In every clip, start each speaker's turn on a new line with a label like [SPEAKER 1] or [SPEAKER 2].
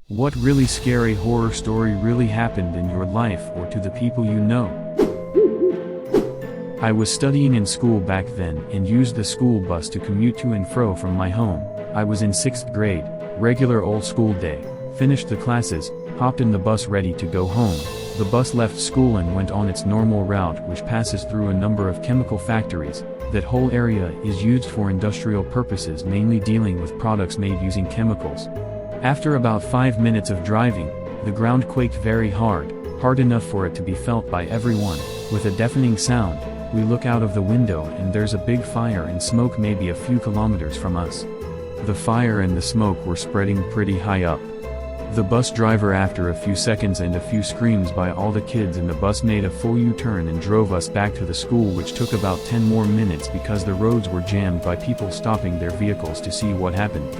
[SPEAKER 1] What really scary horror story really happened in your life or to the people you know? I was studying in school back then and used the school bus to commute to and fro from my home. I was in 6th grade, regular old school day, finished the classes, hopped in the bus ready to go home. The bus left school and went on its normal route, which passes through a number of chemical factories. That whole area is used for industrial purposes, mainly dealing with products made using chemicals. After about 5 minutes of driving, the ground quaked very hard enough for it to be felt by everyone. With a deafening sound, we look out of the window and there's a big fire and smoke maybe a few kilometers from us. The fire and the smoke were spreading pretty high up. The bus driver, after a few seconds and a few screams by all the kids in the bus, made a full U-turn and drove us back to the school, which took about 10 more minutes because the roads were jammed by people stopping their vehicles to see what happened.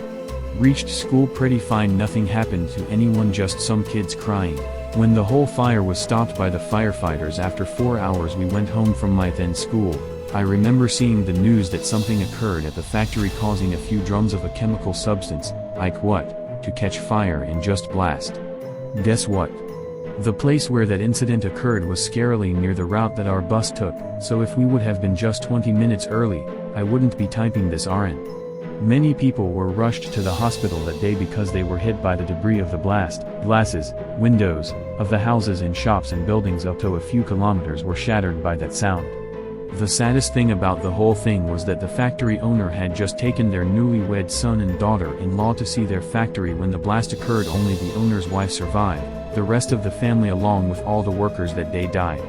[SPEAKER 1] Reached school pretty fine, nothing happened to anyone, just some kids crying. When the whole fire was stopped by the firefighters after 4 hours, we went home from my then school. I remember seeing the news that something occurred at the factory causing a few drums of a chemical substance, like what? To catch fire and just blast. Guess what? The place where that incident occurred was scarily near the route that our bus took, so if we would have been just 20 minutes early, I wouldn't be typing this RN. Many people were rushed to the hospital that day because they were hit by the debris of the blast. Glasses, windows, of the houses and shops and buildings up to a few kilometers were shattered by that sound. The saddest thing about the whole thing was that the factory owner had just taken their newlywed son and daughter-in-law to see their factory when the blast occurred. Only the owner's wife survived. The rest of the family along with all the workers that day died.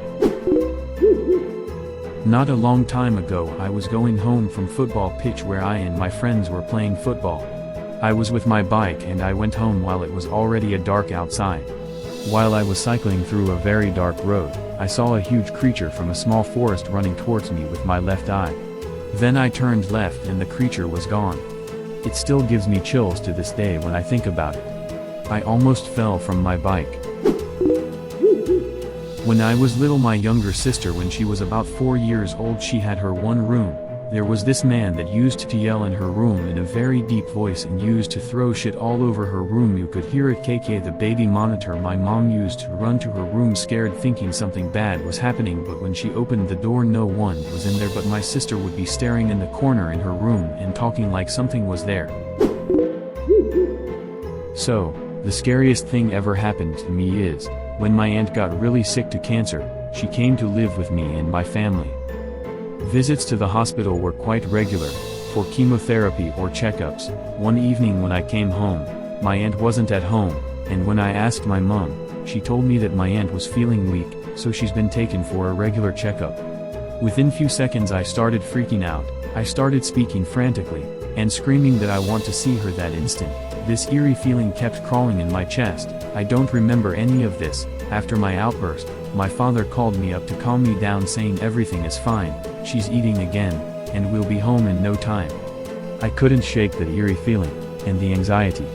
[SPEAKER 1] Not a long time ago, I was going home from football pitch where I and my friends were playing football. I was with my bike and I went home while it was already dark outside. While I was cycling through a very dark road, I saw a huge creature from a small forest running towards me with my left eye. Then I turned left and the creature was gone. It still gives me chills to this day when I think about it. I almost fell from my bike. When I was little, my younger sister, when she was about 4 years old, she had her one room. There was this man that used to yell in her room in a very deep voice and used to throw shit all over her room. You could hear it. The baby monitor. My mom used to run to her room scared, thinking something bad was happening, but when she opened the door no one was in there, but my sister would be staring in the corner in her room and talking like something was there. So, the scariest thing ever happened to me is, when my aunt got really sick to cancer, she came to live with me and my family. Visits to the hospital were quite regular, for chemotherapy or checkups. One evening when I came home, my aunt wasn't at home, and when I asked my mom, she told me that my aunt was feeling weak, so she's been taken for a regular checkup. Within few seconds I started freaking out. I started speaking frantically, and screaming that I want to see her that instant. This eerie feeling kept crawling in my chest. I don't remember any of this. After my outburst, my father called me up to calm me down, saying everything is fine, she's eating again, and we'll be home in no time. I couldn't shake that eerie feeling, and the anxiety.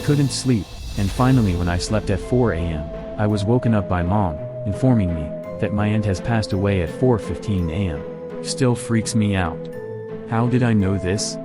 [SPEAKER 1] Couldn't sleep, and finally when I slept at 4 a.m., I was woken up by Mom, informing me that my aunt has passed away at 4:15 a.m. Still freaks me out. How did I know this?